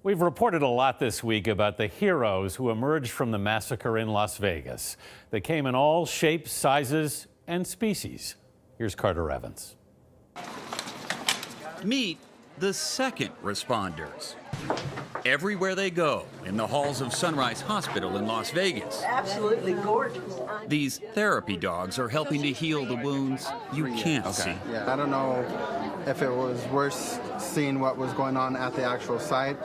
We've reported a lot this week about the heroes who emerged from the massacre in Las Vegas. They came in all shapes, sizes, and species. Here's Carter Evans. Meet the second responders. Everywhere they go, in the halls of Sunrise Hospital in Las Vegas. Absolutely gorgeous. These therapy dogs are helping to heal the wounds you can't see. Yeah, I don't know if it was worse seeing what was going on at the actual site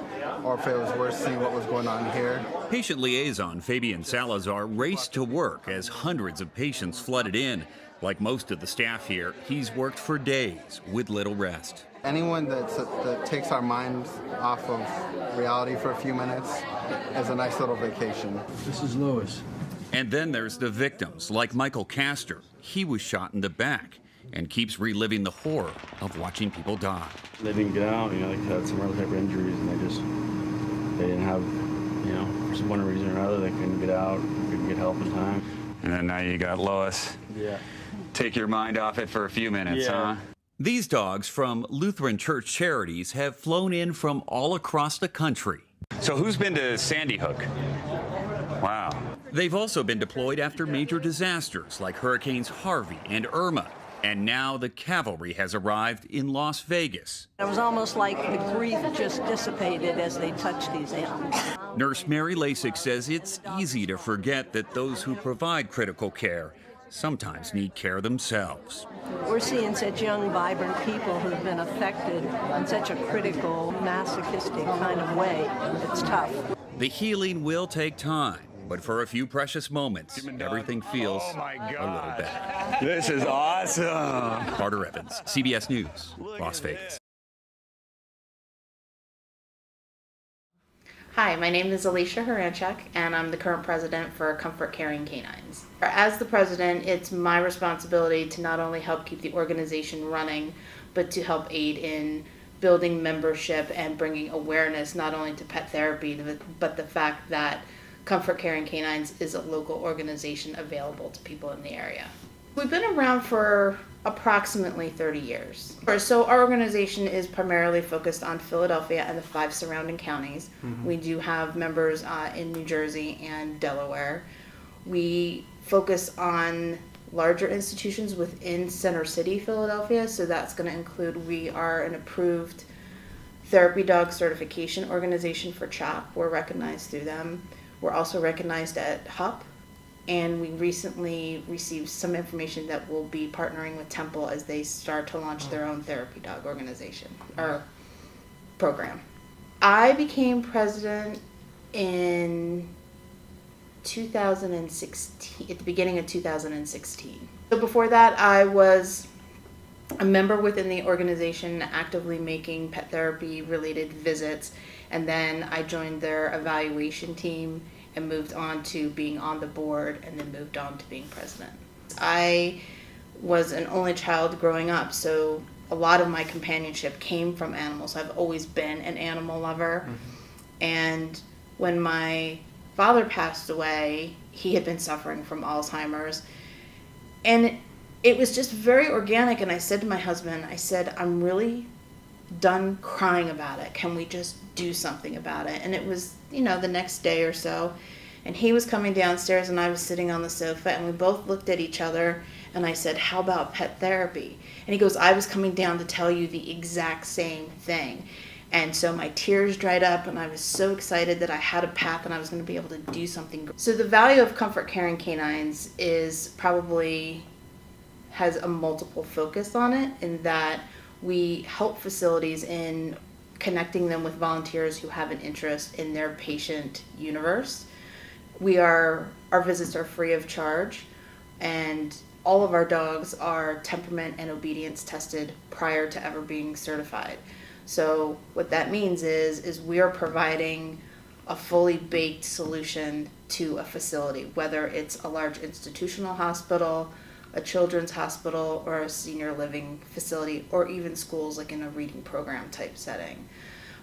or if it was worse seeing what was going on here. Patient liaison Fabian Salazar raced to work as hundreds of patients flooded in. Like most of the staff here, he's worked for days with little rest. Anyone that takes our minds off of reality for a few minutes is a nice little vacation. This is Lois. And then there's the victims, like Michael Castor. He was shot in the back and keeps reliving the horror of watching people die. They didn't get out, they had some other type of injuries, and they didn't have, for one reason or another, they couldn't get out, couldn't get help in time. And then now you got Lois. Yeah. Take your mind off it for a few minutes, huh? These dogs from Lutheran Church Charities have flown in from all across the country. So who's been to Sandy Hook? Wow. They've also been deployed after major disasters like Hurricanes Harvey and Irma. And now the cavalry has arrived in Las Vegas. It was almost like the grief just dissipated as they touched these animals. Nurse Mary Lasik says it's easy to forget that those who provide critical care sometimes need care themselves. We're seeing such young, vibrant people who've been affected in such a critical, masochistic kind of way. It's tough. The healing will take time, but for a few precious moments, everything feels a little better. This is awesome. Carter Evans, CBS News, Las Vegas. Hi, my name is Alicia Horanchuk, and I'm the current president for Comfort Caring Canines. As the president, it's my responsibility to not only help keep the organization running, but to help aid in building membership and bringing awareness not only to pet therapy, but the fact that Comfort Caring Canines is a local organization available to people in the area. We've been around for approximately 30 years. So our organization is primarily focused on Philadelphia and the 5 surrounding counties. We do have members in New Jersey and Delaware. We focus on larger institutions within Center City, Philadelphia, so that's going to include, we are an approved therapy dog certification organization for CHOP. We're recognized through them. We're also recognized at HUP. And we recently received some information that we'll be partnering with Temple as they start to launch their own therapy dog organization or program. I became president in 2016, at the beginning of 2016. So before that, I was a member within the organization actively making pet therapy related visits, and then I joined their evaluation team and moved on to being on the board, and then moved on to being president. I was an only child growing up, so a lot of my companionship came from animals. I've always been an animal lover. And when my father passed away, he had been suffering from Alzheimer's, and it was just very organic. And I said to my husband, I said, I'm really done crying about it. Can we just do something about it? And it was, the next day or so, and he was coming downstairs and I was sitting on the sofa, and we both looked at each other, and I said, how about pet therapy? And he goes, I was coming down to tell you the exact same thing. And so my tears dried up, and I was so excited that I had a path and I was going to be able to do something. So the value of Comfort Caring Canines is probably has a multiple focus on it, in that we help facilities in connecting them with volunteers who have an interest in their patient universe. Our visits are free of charge, and all of our dogs are temperament and obedience tested prior to ever being certified. So what that means is we are providing a fully baked solution to a facility, whether it's a large institutional hospital, a children's hospital, or a senior living facility, or even schools, like in a reading program type setting.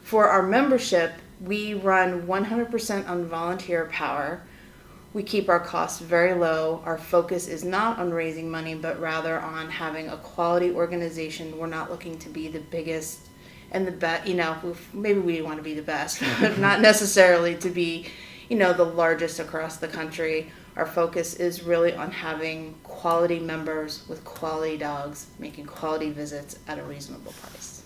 For our membership, we run 100% on volunteer power. We keep our costs very low. Our focus is not on raising money, but rather on having a quality organization. We're not looking to be the biggest and the best, maybe we want to be the best, but not necessarily to be, the largest across the country. Our focus is really on having quality members with quality dogs, making quality visits at a reasonable price.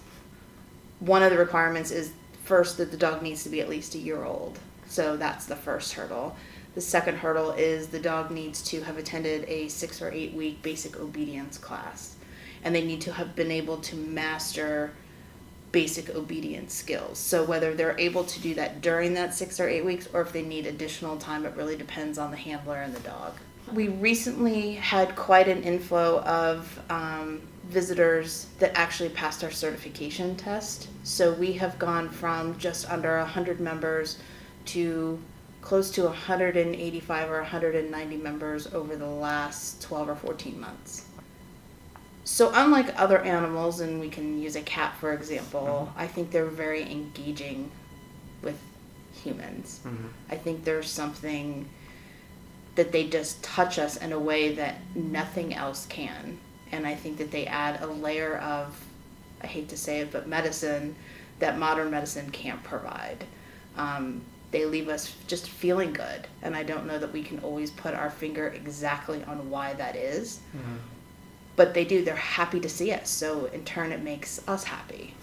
One of the requirements is first that the dog needs to be at least a year old. So that's the first hurdle. The second hurdle is the dog needs to have attended a 6 or 8 week basic obedience class. And they need to have been able to master basic obedience skills. So whether they're able to do that during that 6 or 8 weeks, or if they need additional time, it really depends on the handler and the dog. We recently had quite an inflow of visitors that actually passed our certification test. So we have gone from just under 100 members to close to 185 or 190 members over the last 12 or 14 months. So unlike other animals, and we can use a cat for example, I think they're very engaging with humans. I think there's something that they just touch us in a way that nothing else can. And I think that they add a layer of, I hate to say it, but medicine that modern medicine can't provide. They leave us just feeling good. And I don't know that we can always put our finger exactly on why that is. But they do. They're happy to see us. So in turn, it makes us happy.